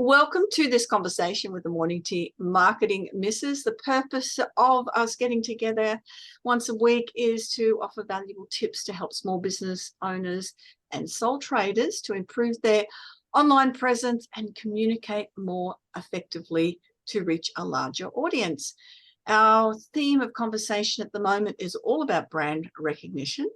Welcome to this conversation with the Morning Tea Marketing Misses. The purpose of us getting together once a week is to offer valuable tips to help small business owners and sole traders to improve their online presence and communicate more effectively to reach a larger audience. Our theme of conversation at the moment is all about brand recognition.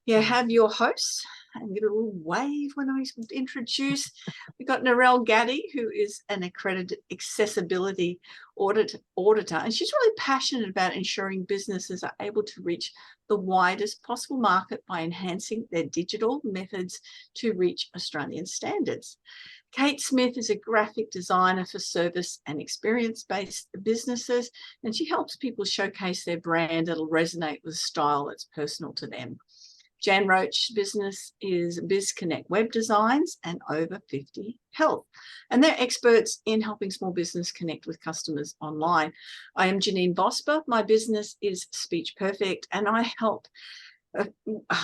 You have your hosts, and give a little wave when I introduce. We've got Narelle Gaddy, who is an accredited accessibility auditor, and she's really passionate about ensuring businesses are able to reach the widest possible market by enhancing their digital methods to reach Australian standards. Kate Smith is a graphic designer for service and experience-based businesses, and she helps people showcase their brand that'll resonate with a style that's personal to them. Jan Roach's business is BizConnect Web Designs and Over 50 Health, and they're experts in helping small business connect with customers online. I am Janeen Vosper. My business is Speech Perfect, and I help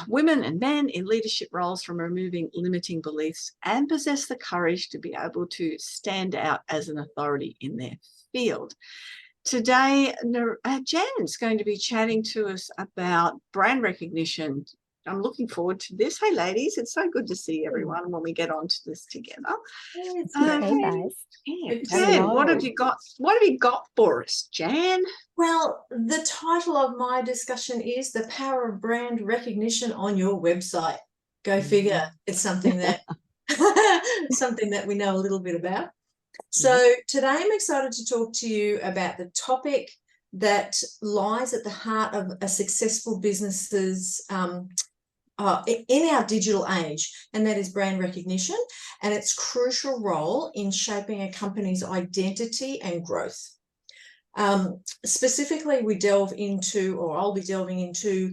women and men in leadership roles from removing limiting beliefs and possess the courage to be able to stand out as an authority in their field. Today, Jan's going to be chatting to us about brand recognition. I'm looking forward to this. Hey, ladies, it's so good to see everyone when we get onto this together. Hey, guys. Jan, what have you got? What have you got for us, Jan? Well, the title of my discussion is The Power of Brand Recognition on Your Website. Go figure. It's something that something that we know a little bit about. So today I'm excited to talk to you about the topic that lies at the heart of a successful business's in our digital age, and that is brand recognition and its crucial role in shaping a company's identity and growth. Specifically, we delve into, or I'll be delving into,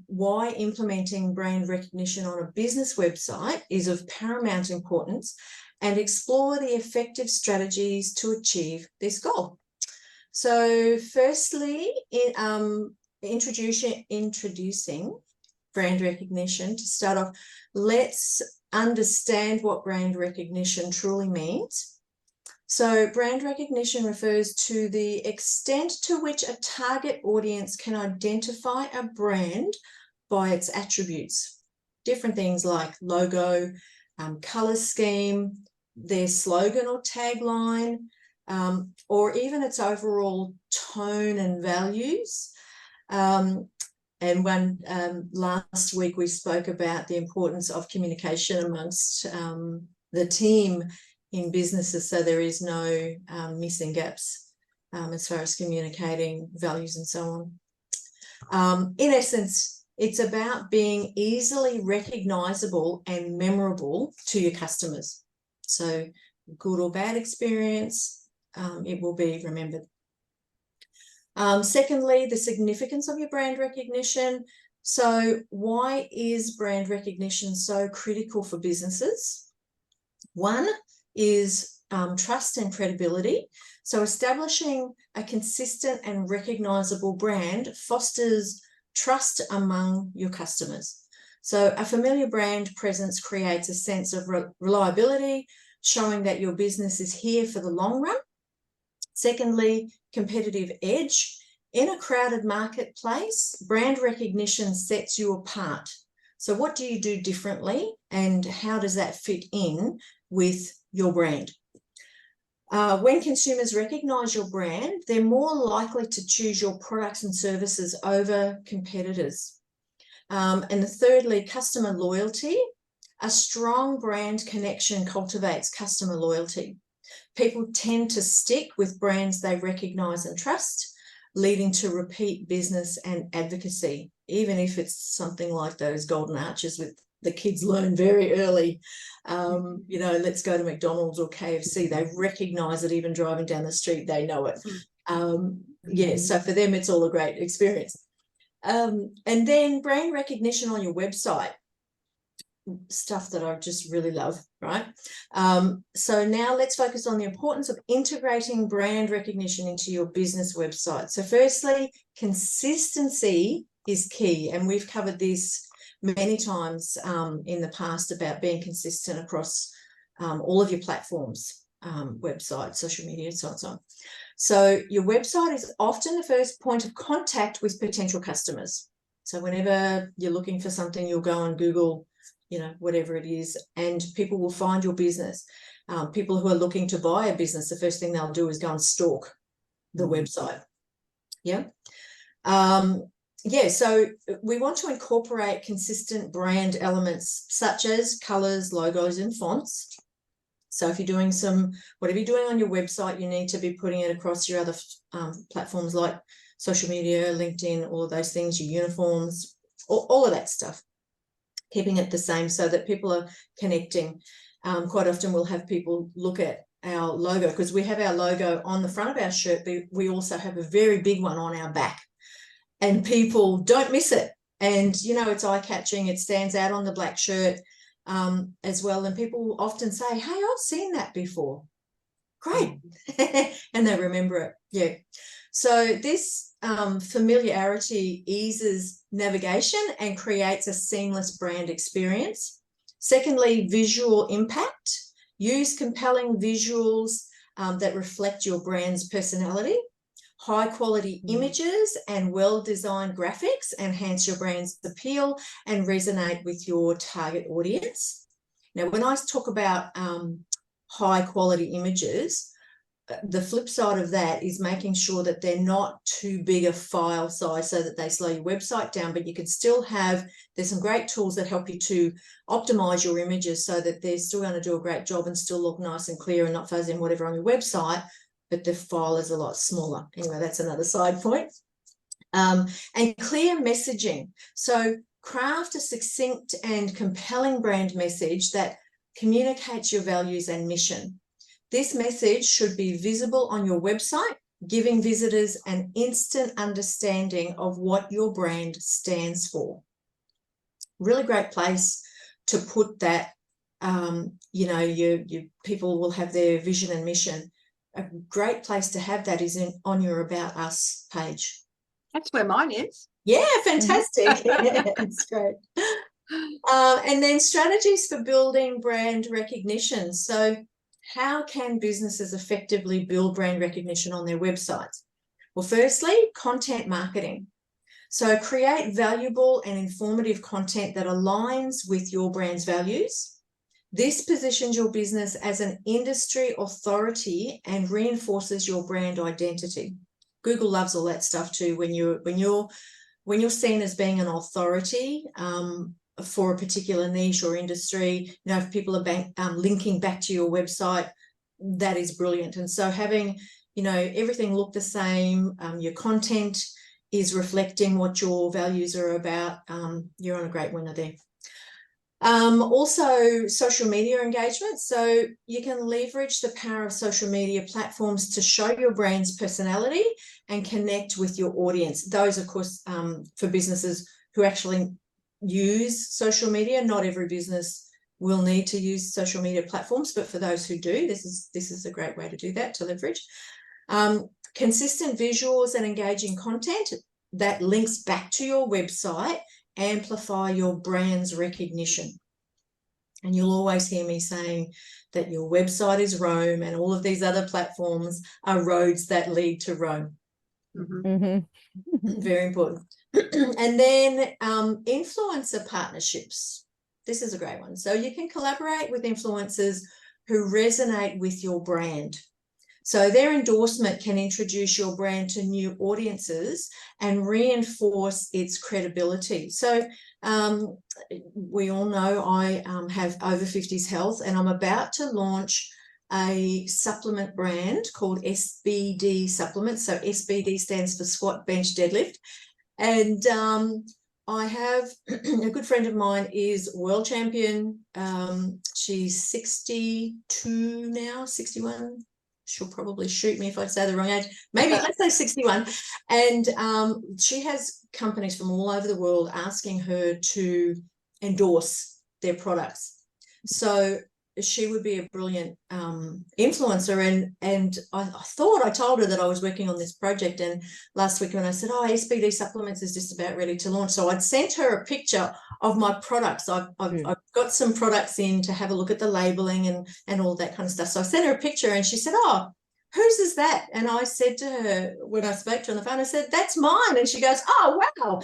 why implementing brand recognition on a business website is of paramount importance, and explore the effective strategies to achieve this goal. So firstly, introducing brand recognition. To start off, let's understand what brand recognition truly means. So brand recognition refers to the extent to which a target audience can identify a brand by its attributes. Different things like logo, color scheme, their slogan or tagline, or even its overall tone and values. And when last week we spoke about the importance of communication amongst the team in businesses, so there is no missing gaps as far as communicating values and so on. In essence, it's about being easily recognizable and memorable to your customers. So good or bad experience, it will be remembered. Secondly, the significance of your brand recognition. So why is brand recognition so critical for businesses? One is trust and credibility. So establishing a consistent and recognizable brand fosters trust among your customers. So a familiar brand presence creates a sense of reliability, showing that your business is here for the long run. Secondly, competitive edge. In a crowded marketplace, brand recognition sets you apart. So what do you do differently, and how does that fit in with your brand? When consumers recognize your brand, they're more likely to choose your products and services over competitors. And thirdly, customer loyalty. A strong brand connection cultivates customer loyalty. People tend to stick with brands they recognize and trust, leading to repeat business and advocacy, even if it's something like those golden arches with the kids learn very early. You know, let's go to McDonald's or KFC. They recognize it, even driving down the street, they know it. Yeah, so for them, it's all a great experience. And then brand recognition on your website. Stuff that I just really love, right? So now let's focus on the importance of integrating brand recognition into your business website. So firstly, consistency is key, and we've covered this many times in the past about being consistent across all of your platforms. website, social media, so on and so on. So your website is often the first point of contact with potential customers. So whenever you're looking for something, you'll go and Google, you know, whatever it is, and people will find your business. People who are looking to buy a business, the first thing they'll do is go and stalk the website. Yeah. Yeah, so we want to incorporate consistent brand elements such as colors, logos, and fonts. So if you're doing whatever you're doing on your website, you need to be putting it across your other platforms like social media, LinkedIn, all of those things, your uniforms, all of that stuff, keeping it the same so that people are connecting. Quite often we'll have people look at our logo because we have our logo on the front of our shirt, but we also have a very big one on our back, and people don't miss it. And, you know, it's eye-catching. It stands out on the black shirt as well. And people often say, hey, I've seen that before. Great. And they remember it. Yeah. So this familiarity eases navigation and creates a seamless brand experience. Secondly, visual impact. Use compelling visuals that reflect your brand's personality. High quality images and well-designed graphics enhance your brand's appeal and resonate with your target audience. Now, when I talk about high quality images, the flip side of that is making sure that they're not too big a file size so that they slow your website down, but you can still there's some great tools that help you to optimize your images so that they're still going to do a great job and still look nice and clear and not fuzzy and whatever on your website, but the file is a lot smaller. Anyway, that's another side point. And clear messaging. So craft a succinct and compelling brand message that communicates your values and mission. This message should be visible on your website, giving visitors an instant understanding of what your brand stands for. Really great place to put that. You know, your people will have their vision and mission. A great place to have that is on your About Us page. That's where mine is. Yeah, fantastic. Yeah, it's great. And then strategies for building brand recognition. So how can businesses effectively build brand recognition on their websites? Well, firstly, content marketing. So create valuable and informative content that aligns with your brand's values. This positions your business as an industry authority and reinforces your brand identity. Google loves all that stuff too. When you're seen as being an authority for a particular niche or industry, you know, if people are linking back to your website, that is brilliant. And so having, you know, everything look the same, your content is reflecting what your values are about, you're on a great winner there. Also social media engagement. So you can leverage the power of social media platforms to show your brand's personality and connect with your audience. Those, of course, for businesses who actually use social media. Not every business will need to use social media platforms, but for those who do, this is a great way to do that, to leverage. Consistent visuals and engaging content that links back to your website amplify your brand's recognition. And you'll always hear me saying that your website is Rome and all of these other platforms are roads that lead to Rome. Very important. And then influencer partnerships. This is a great one. So you can collaborate with influencers who resonate with your brand. So their endorsement can introduce your brand to new audiences and reinforce its credibility. So we all know I have over 50s health, and I'm about to launch a supplement brand called SBD Supplements. So SBD stands for squat, bench, deadlift. And I have a good friend of mine is world champion. She's 62 now, 61. She'll probably shoot me if I say the wrong age. Maybe let's say 61. And she has companies from all over the world asking her to endorse their products. So she would be a brilliant influencer. And I thought I told her that I was working on this project. And last week when I said, oh, SBD supplements is just about ready to launch. So I'd sent her a picture of my products. I've got some products in to have a look at the labeling and all that kind of stuff. So I sent her a picture and she said, oh, whose is that? And I said to her, when I spoke to her on the phone, I said, that's mine. And she goes, oh, wow.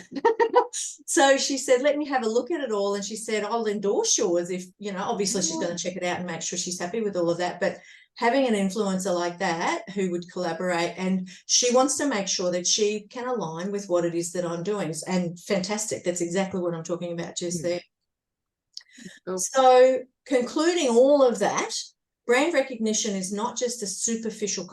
So she said, let me have a look at it all. And she said, I'll endorse yours if, obviously she's going to check it out and make sure she's happy with all of that. But having an influencer like that who would collaborate, and she wants to make sure that she can align with what it is that I'm doing. And fantastic. That's exactly what I'm talking about just there. Cool. So concluding all of that, brand recognition is not just a superficial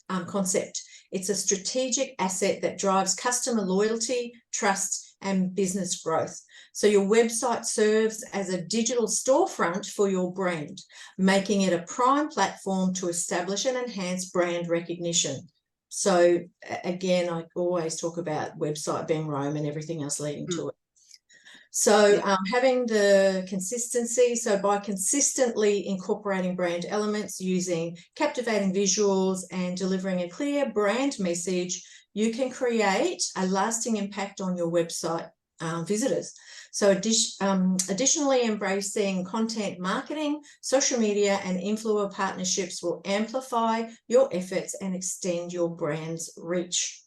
concept. It's a strategic asset that drives customer loyalty, trust, and business growth. So your website serves as a digital storefront for your brand, making it a prime platform to establish and enhance brand recognition. So again, I always talk about website being Rome and everything else leading to it. So having the consistency, so by consistently incorporating brand elements, using captivating visuals and delivering a clear brand message, you can create a lasting impact on your website visitors. So additionally, embracing content marketing, social media and influencer partnerships will amplify your efforts and extend your brand's reach.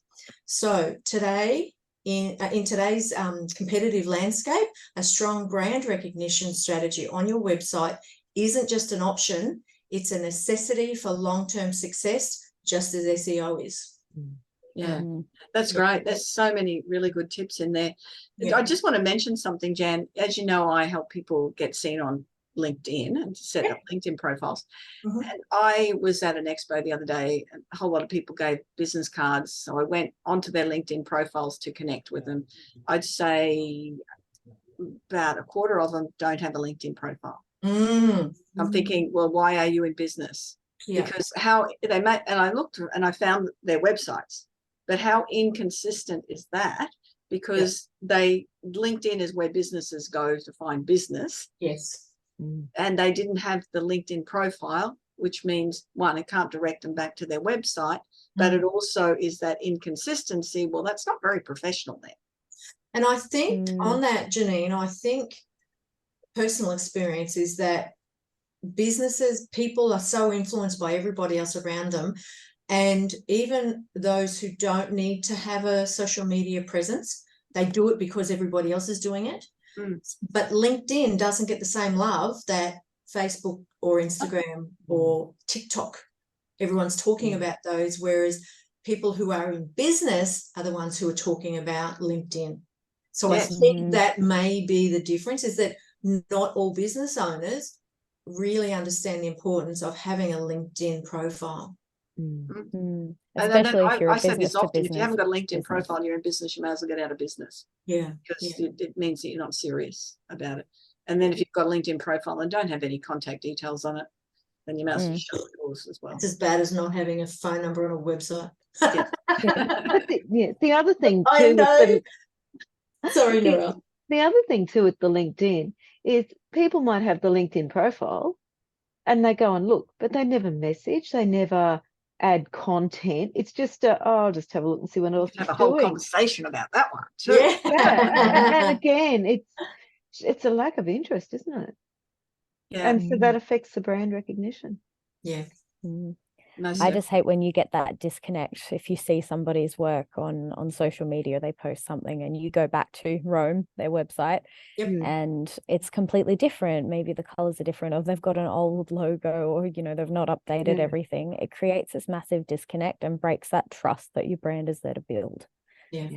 So today, in today's competitive landscape, a strong brand recognition strategy on your website isn't just an option, it's a necessity for long-term success, just as SEO is. Yeah, that's great. There's so many really good tips in there. Yeah. I just want to mention something, Jan. As you know, I help people get seen on LinkedIn and set up LinkedIn profiles. And I was at an expo the other day, and a whole lot of people gave business cards. So I went onto their LinkedIn profiles to connect with them. I'd say about a quarter of them don't have a LinkedIn profile. I'm thinking, well, why are you in business? Because how they make, and I looked and I found their websites, but how inconsistent is that? Because LinkedIn is where businesses go to find business. Yes. And they didn't have the LinkedIn profile, which means, one, it can't direct them back to their website, but it also is that inconsistency. Well, that's not very professional then. And I think on that, Janeen, I think personal experience is that businesses, people are so influenced by everybody else around them. And even those who don't need to have a social media presence, they do it because everybody else is doing it. But LinkedIn doesn't get the same love that Facebook or Instagram or TikTok. Everyone's talking about those, whereas people who are in business are the ones who are talking about LinkedIn. So I think that may be the difference, is that not all business owners really understand the importance of having a LinkedIn profile. Especially if you're I say this often, business, if you haven't got a LinkedIn profile, you're in business, you may as well get out of business. Because it means that you're not serious about it. And then if you've got a LinkedIn profile and don't have any contact details on it, then you might as well shut the doors as well. It's as bad as not having a phone number on a website. The other thing too, I know. Sorry, Noelle. The other thing too with the LinkedIn is people might have the LinkedIn profile and they go and look, but they never message, they never add content. It's just I'll just have a look and see what else have a whole conversation about that one too. And again, it's a lack of interest, isn't it? And so that affects the brand recognition. I just hate when you get that disconnect. If you see somebody's work on social media, they post something and you go back to Rome, their website, and it's completely different. Maybe the colors are different, or they've got an old logo, or they've not updated everything. It creates this massive disconnect and breaks that trust that your brand is there to build.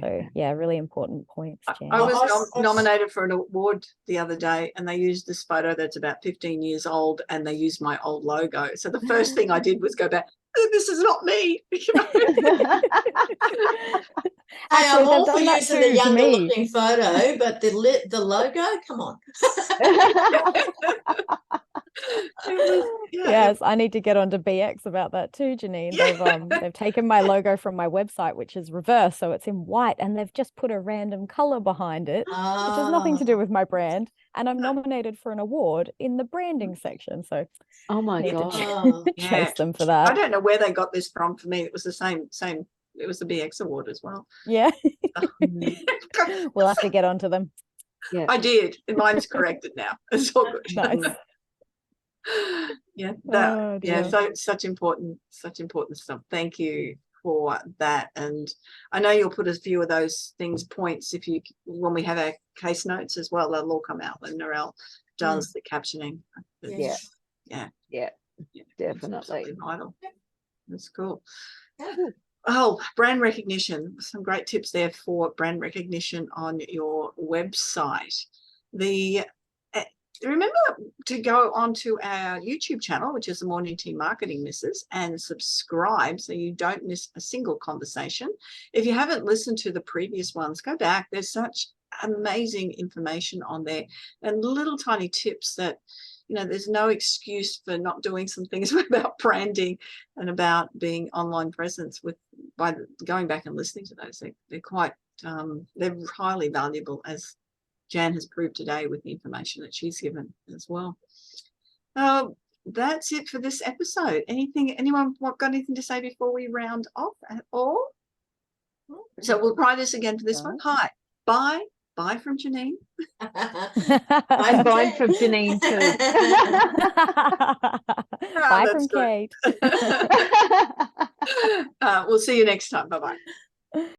So really important points, Jan. I was nominated for an award the other day, and they used this photo that's about 15 years old, and they used my old logo. So the first thing I did was go back, this is not me. I'm all for using the younger looking photo, but the logo, come on. Yes, I need to get onto BX about that too, Janeen. They've taken my logo from my website, which is reverse, so it's in white, and they've just put a random color behind it, which has nothing to do with my brand, and I'm nominated for an award in the branding section. So Oh my need to God. Oh, chase them for I that. don't know where they got this from. For me, it was the same. It was the BX award as well. Yeah. Mm. We'll have to get onto them. Yeah. I did. And mine's corrected now. It's all good. Nice. Yeah, that Oh, yeah, dear. so such important stuff. Thank you for that. And I know you'll put a few of those points if you when we have our case notes as well, they'll all come out when Narelle does the captioning. Yeah. Yeah, It's definitely. absolutely vital. That's cool. Yeah. Oh, brand recognition. Some great tips there for brand recognition on your website. Remember to go onto our YouTube channel, which is the Morning Tea Marketing Misses, and subscribe so you don't miss a single conversation. If you haven't listened to the previous ones, go back. There's such amazing information on there and little tiny tips that, there's no excuse for not doing some things about branding and about being online presence by going back and listening to those. They're quite, they're highly valuable, as Jan has proved today with the information that she's given as well. That's it for this episode. Anyone got anything to say before we round off at all? So we'll try this again for this one. Hi, bye from Janeen. I'm buying from Janeen too. Bye from Kate. We'll see you next time. Bye-bye.